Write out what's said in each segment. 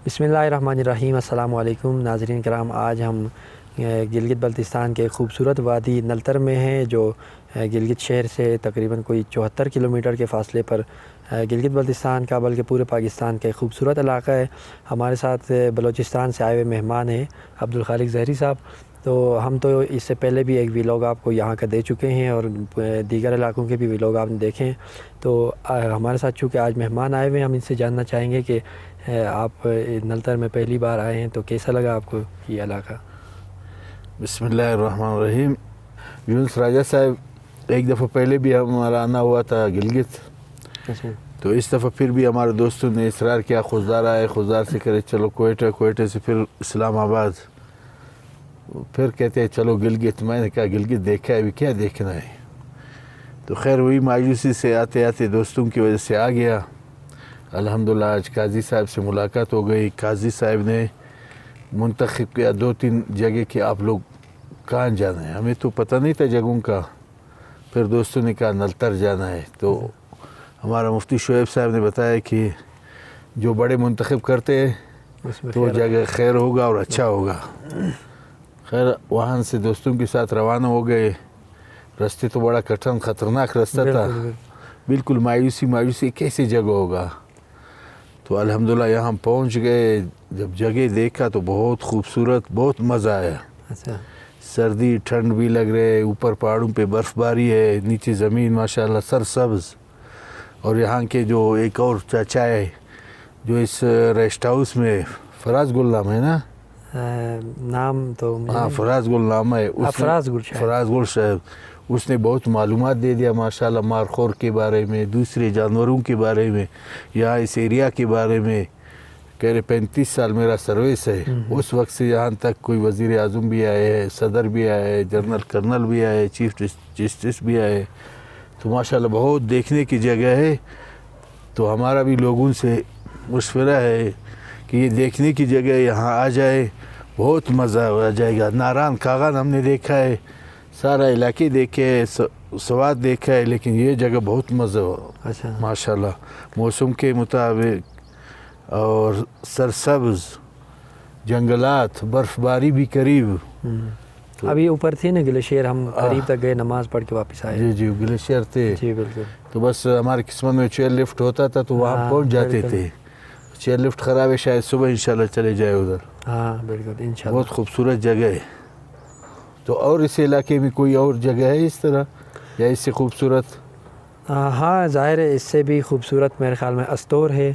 بسم اللہ الرحمن الرحیم۔ السلام علیکم ناظرین کرام، آج ہم گلگت بلتستان کے خوبصورت وادی نلتر میں ہیں، جو گلگت شہر سے تقریباً کوئی 74 کلومیٹر کے فاصلے پر گلگت بلتستان کا بلکہ پورے پاکستان کا ایک خوبصورت علاقہ ہے۔ ہمارے ساتھ بلوچستان سے آئے ہوئے مہمان ہیں عبدالخالق زہری صاحب۔ تو ہم تو اس سے پہلے بھی ایک ویلاگ آپ کو یہاں کا دے چکے ہیں اور دیگر علاقوں کے بھی ویلاگ آپ نے دیکھے ہیں۔ تو ہمارے ساتھ چونکہ آج مہمان آئے ہوئے ہیں، ہم ان سے جاننا چاہیں گے کہ آپ نلتر میں پہلی بار آئے ہیں تو کیسا لگا آپ کو یہ علاقہ؟ بسم اللہ الرحمن الرحیم۔ یونس راجہ صاحب، ایک دفعہ پہلے بھی ہمارا آنا ہوا تھا گلگت، تو اس دفعہ پھر بھی ہمارے دوستوں نے اصرار کیا، خضدار آئے، خضدار سے کرے چلو کوئٹہ، کوئٹہ سے پھر اسلام آباد، پھر کہتے ہیں چلو گلگت۔ میں نے کہا گلگت دیکھا ہے، ابھی کیا دیکھنا ہے؟ تو خیر وہی مایوسی سے آتے آتے دوستوں کی وجہ سے آ گیا۔ الحمدللہ آج قاضی صاحب سے ملاقات ہو گئی۔ قاضی صاحب نے منتخب کیا 2-3 جگہ کہ آپ لوگ کہاں جانا ہے، ہمیں تو پتہ نہیں تھا جگہوں کا۔ پھر دوستوں نے کہا نلتر جانا ہے، تو ہمارا مفتی شعیب صاحب نے بتایا کہ جو بڑے منتخب کرتے ہیں تو جگہ خیر ہوگا اور اچھا ہوگا۔ خیر وہاں سے دوستوں کے ساتھ روانہ ہو گئے۔ رستے تو بڑا کٹھن خطرناک رستہ تھا، بالکل مایوسی کیسی جگہ ہوگا۔ تو الحمدللہ یہاں پہنچ گئے۔ جب جگہ دیکھا تو بہت خوبصورت، بہت مزہ آیا۔ سردی ٹھنڈ بھی لگ رہے، اوپر پہاڑوں پہ برف باری ہے، نیچے زمین ماشاءاللہ سرسبز۔ اور یہاں کے جو ایک اور چاچا ہے جو اس ریسٹ ہاؤس میں، فراز گل نام ہے نا؟ نام تو ہاں فراز گل نام ہے، فراز گل صاحب، اس نے بہت معلومات دے دیا ماشاءاللہ، مارخور کے بارے میں، دوسرے جانوروں کے بارے میں، یہاں اس ایریا کے بارے میں۔ کہہ رہے 35 سال میرا سروس ہے، اس وقت سے یہاں تک کوئی وزیر اعظم بھی آئے ہیں، صدر بھی آئے، جنرل کرنل بھی آئے، چیف جسٹس بھی آئے۔ تو ماشاءاللہ بہت دیکھنے کی جگہ ہے۔ تو ہمارا بھی لوگوں سے مشورہ ہے کہ یہ دیکھنے کی جگہ یہاں آ جائے، بہت مزہ آ جائے گا۔ ناران کاغان ہم نے دیکھا ہے، سارا علاقے دیکھے ہے، سوات دیکھا ہے، لیکن یہ جگہ بہت مزہ ہو ماشاءاللہ، موسم کے مطابق، اور سرسبز جنگلات، برف باری بھی قریب۔ ابھی اوپر تھی نا گلیشیر، ہم قریب تک گئے، نماز پڑھ کے واپس آئے۔ جی گلیشیر تھے، جی بالکل۔ تو بس ہماری قسمت میں چیئر لفٹ ہوتا تھا تو وہاں پہنچ جاتے تھے۔ چیئر لفٹ خراب ہے، شاید صبح انشاءاللہ چلے جائے ادھر۔ ہاں بالکل انشاءاللہ۔ بہت خوبصورت جگہ ہے۔ تو اور اس علاقے میں کوئی اور جگہ ہے اس طرح یا اس سے خوبصورت؟ ہاں ظاہر ہے، اس سے بھی خوبصورت میرے خیال میں استور ہے،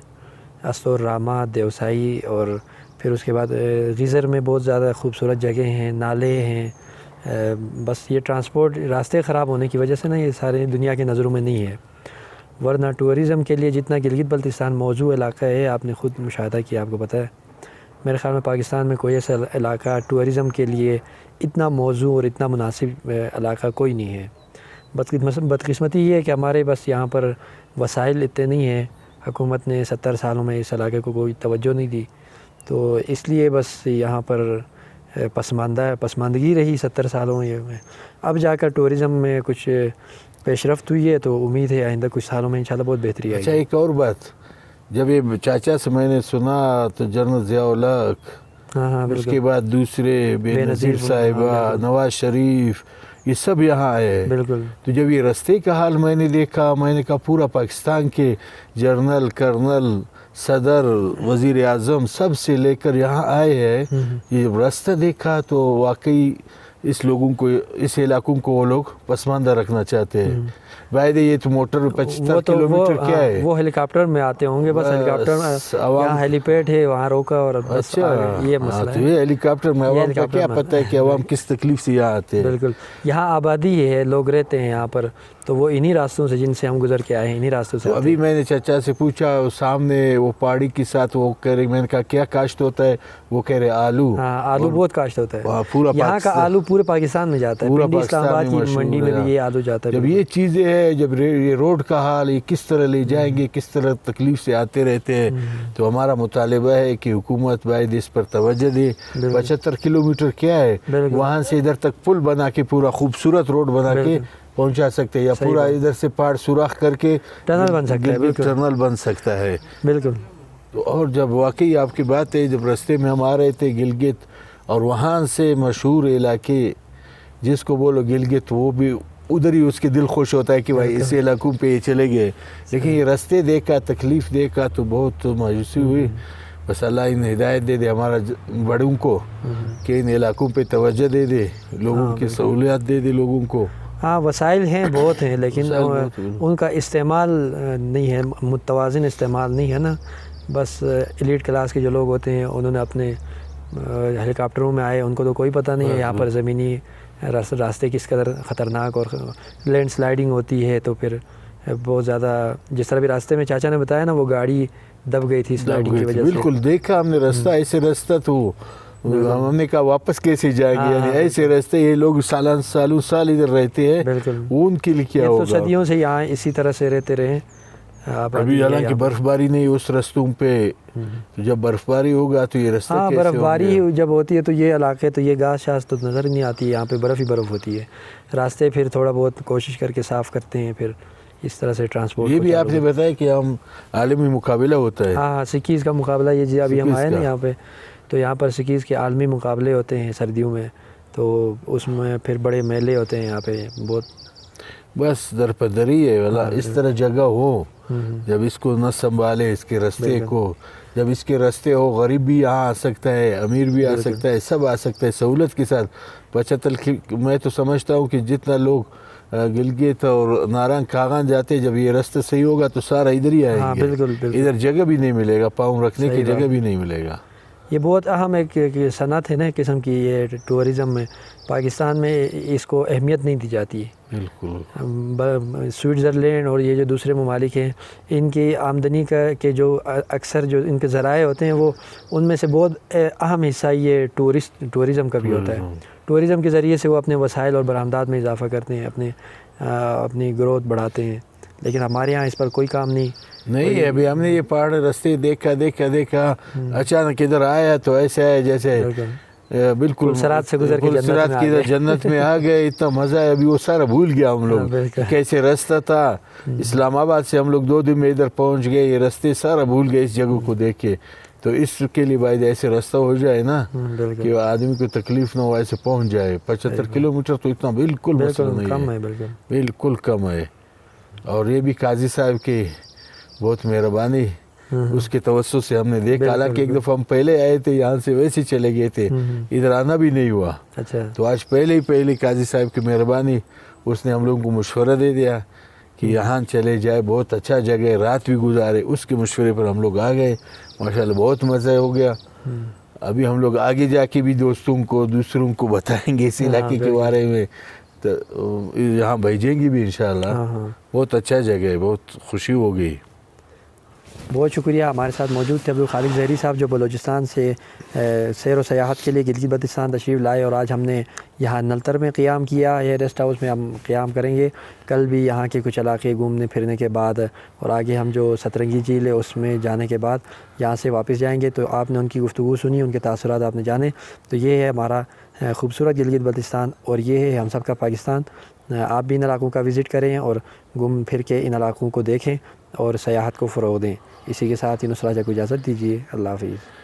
استور، راما، دیوسائی، اور پھر اس کے بعد غیزر میں بہت زیادہ خوبصورت جگہ ہیں، نالے ہیں۔ بس یہ ٹرانسپورٹ راستے خراب ہونے کی وجہ سے نا یہ سارے دنیا کی نظروں میں نہیں ہے، ورنہ ٹورزم کے لیے جتنا گلگت بلتستان موزوں علاقہ ہے، آپ نے خود مشاہدہ کیا، آپ کو پتہ ہے۔ میرے خیال میں پاکستان میں کوئی ایسا علاقہ ٹورزم کے لیے اتنا موزوں اور اتنا مناسب علاقہ کوئی نہیں ہے۔ بدقسمتی یہ ہے کہ ہمارے بس یہاں پر وسائل اتنے نہیں ہیں، حکومت نے 70 سالوں میں اس علاقے کو کوئی توجہ نہیں دی، تو اس لیے بس یہاں پر پسماندگی رہی 70 سالوں میں۔ اب جا کر ٹورزم میں کچھ پیش رفت ہوئی ہے، تو امید ہے آئندہ کچھ سالوں میں انشاءاللہ بہت بہتری آئے گی۔ اچھا ایک اور بات، جب یہ چاچا سے میں نے سنا تو جنرل ضیاء الحق، اس کے بعد دوسرے بے نظیر صاحبہ، نواز شریف، یہ سب یہاں آئے۔ بالکل۔ تو جب یہ رستے کا حال میں نے دیکھا، میں نے کہا پورا پاکستان کے جنرل، کرنل، صدر، وزیر اعظم سب سے لے کر یہاں آئے ہیں۔ یہ رستہ دیکھا تو واقعی اس لوگوں کو، اس علاقوں کو وہ لوگ پسماندہ رکھنا چاہتے ہیں۔ بھائی یہ تو موٹر 75 کلومیٹر کیا ہے، وہ ہیلی کاپٹر میں آتے ہوں گے، بس ہیلی کاپٹر یہاں ہیلی پیڈ ہے، وہاں روکا اور بس یہ مسئلہ ہے۔ یہ ہیلی کاپٹر میں عوام کا کیا پتہ ہے کہ عوام کس تکلیف سے یہاں آتے ہیں۔ بالکل، یہاں آبادی ہے، لوگ رہتے ہیں یہاں پر، تو وہ انہی راستوں سے جن سے ہم گزر کے آئے ہیں، انہی راستوں سے۔ ابھی میں نے چچا سے پوچھا، سامنے وہ پہاڑی کے ساتھ وہ کہہ رہے، میں نے کہا کیا کاشت ہوتا ہے؟ وہ کہہ رہے آلو۔ ہاں آلو بہت کاشت ہوتا ہے، پورا یہاں کا آلو پورے پاکستان میں جاتا ہے، پنڈی اسلام آباد کی منڈی میں بھی یہ آلو جاتا ہے۔ جب یہ چیزیں ہیں، جب یہ روڈ کا حال، یہ کس طرح لے جائیں گے، کس طرح تکلیف سے آتے رہتے ہیں، تو ہمارا مطالبہ ہے کہ حکومت باید اس پر توجہ دے۔ 75 کلومیٹر کیا ہے، وہاں سے ادھر تک پل بنا کے پورا خوبصورت روڈ بنا کے پہنچا سکتے ہیں، یا پورا ادھر سے پہاڑ سوراخ کر کے ٹنل بن سکتا ہے، ٹنل بن سکتا ہے۔ بالکل تو اور جب واقعی آپ کی بات ہے، جب رستے میں ہم آ رہے تھے گلگت، اور وہاں سے مشہور علاقے جس کو بولو گلگت، وہ بھی ادھر ہی اس کے دل خوش ہوتا ہے کہ بھائی اس علاقوں پہ یہ چلے گئے. لیکن یہ رستے دیکھا، تکلیف دیکھا تو بہت مایوسی ہوئی. بس اللہ ان ہدایت دے دے ہمارا بڑوں کو کہ ان علاقوں پہ توجہ دے دے، لوگوں کی سہولیات دے دے لوگوں کو. ہاں وسائل ہیں بہت ہیں، لیکن ان کا استعمال نہیں ہے، متوازن استعمال نہیں ہے نا. بس ایلیٹ کلاس کے جو لوگ ہوتے ہیں انہوں نے اپنے ہیلی کاپٹروں میں آئے، ان کو تو کوئی پتہ نہیں ہے یہاں پر زمینی راستے کس قدر خطرناک اور لینڈ سلائڈنگ ہوتی ہے. تو پھر بہت زیادہ، جس طرح بھی راستے میں چاچا نے بتایا نا، وہ گاڑی دب گئی تھی سلائڈنگ کی وجہ سے. بالکل دیکھا ہم نے رستہ، ایسے رستہ تو ہم نے کہا واپس کیسے جائیں گے، یعنی ایسے راستے یہ لوگ سالوں سال ادھر رہتے ہیں، وہ ان کے لیے کیا ہوگا. تو صدیوں سے یہاں اسی طرح سے رہتے رہے. ابھی حالانکہ برف باری نہیں اس رستوں پہ، جب برف باری ہوگا تو یہ رستہ کیسے برف باری جب ہوتی ہے تو یہ علاقے تو یہ گھاس شاس تو نظر ہی نہیں آتی، یہاں پہ برف ہی برف ہوتی ہے. راستے پھر تھوڑا بہت کوشش کر کے صاف کرتے ہیں، پھر اس طرح سے ٹرانسپورٹ. یہ بھی آپ نے بتایا کہ ہم عالمی مقابلہ ہوتا ہے. ہاں سکیز کا مقابلہ، یہ جی ابھی ہم آئے نا یہاں پہ، تو یہاں پر سکیز کے عالمی مقابلے ہوتے ہیں سردیوں میں، تو اس میں پھر بڑے میلے ہوتے ہیں یہاں پہ بہت. بس در پدری ہے والا، اس طرح جگہ ہو جب اس کو نہ سنبھالے اس کے راستے کو، جب اس کے راستے ہو، غریب بھی یہاں آ سکتا ہے، امیر بھی آ سکتا ہے، سب آ سکتا ہے سہولت کے ساتھ. 75 میں تو سمجھتا ہوں کہ جتنا لوگ گلگت اور نارنگ کاغان جاتے ہیں، جب یہ راستہ صحیح ہوگا تو سارا ادھر ہی آئیں گے. ادھر جگہ بھی نہیں ملے گا، پاؤں رکھنے کی جگہ بھی نہیں ملے گا. یہ بہت اہم ایک صنعت ہے نا قسم کی، یہ ٹورزم میں. پاکستان میں اس کو اہمیت نہیں دی جاتی. بالکل. سوئٹزرلینڈ اور یہ جو دوسرے ممالک ہیں، ان کی آمدنی کے جو اکثر جو ان کے ذرائع ہوتے ہیں، وہ ان میں سے بہت اہم حصہ یہ ٹورزم کا بھی ہوتا ہے. ٹورزم کے ذریعے سے وہ اپنے وسائل اور برآمدات میں اضافہ کرتے ہیں، اپنی گروتھ بڑھاتے ہیں. لیکن ہمارے ہاں اس پر کوئی کام نہیں ہے. ابھی ہم نے یہ پہاڑ راستے دیکھا اچانک ادھر آیا تو ایسے آیا جیسے بالکل سرات سے گزر کے جنت میں آ گئے. اتنا مزہ ہے، ابھی وہ سارا بھول گیا ہم لوگ کیسے راستہ تھا. اسلام آباد سے ہم لوگ 2 دن میں ادھر پہنچ گئے، یہ راستے سارا بھول گئے اس جگہ کو دیکھ کے. تو اس کے لیے بھائی ایسے راستہ ہو جائے نا کہ آدمی کو تکلیف نہ ہو، ایسے پہنچ جائے. 75 کلومیٹر تو اتنا بالکل مسئلہ نہیں ہے، بالکل کم ہے. اور یہ بھی قاضی صاحب کی بہت مہربانی، اس کے توسط سے ہم نے دیکھا. حالانکہ ایک دفعہ ہم پہلے آئے تھے یہاں سے، ویسے چلے گئے تھے، ادھر آنا بھی نہیں ہوا. تو آج پہلے قاضی صاحب کی مہربانی، اس نے ہم لوگوں کو مشورہ دے دیا کہ یہاں چلے جائے، بہت اچھا جگہ ہے، رات بھی گزارے. اس کے مشورے پر ہم لوگ آ گئے. ماشاءاللہ بہت مزہ ہو گیا. ابھی ہم لوگ آگے جا کے بھی دوسروں کو بتائیں گے اس علاقے کے بارے میں، تو یہاں بھیجیں گے بھی انشاءاللہ. بہت اچھا جگہ ہے، بہت خوشی ہو گئی. بہت شکریہ. ہمارے ساتھ موجود تھے عبدالخالق زہری صاحب، جو بلوچستان سے سیر و سیاحت کے لیے گلگت بلتستان تشریف لائے، اور آج ہم نے یہاں نلتر میں قیام کیا. یہ ریسٹ ہاؤس میں ہم قیام کریں گے. کل بھی یہاں کے کچھ علاقے گھومنے پھرنے کے بعد، اور آگے ہم جو سترنگی جھیل ہے اس میں جانے کے بعد یہاں سے واپس جائیں گے. تو آپ نے ان کی گفتگو سنی، ان کے تاثرات آپ نے جانے. تو یہ ہے ہمارا خوبصورت گلگت بلتستان، اور یہ ہے ہم سب کا پاکستان. آپ بھی ان علاقوں کا وزٹ کریں اور گھوم پھر کے ان علاقوں کو دیکھیں اور سیاحت کو فروغ دیں. اسی کے ساتھ ہی نصرہ کو اجازت دیجیے. اللہ حافظ.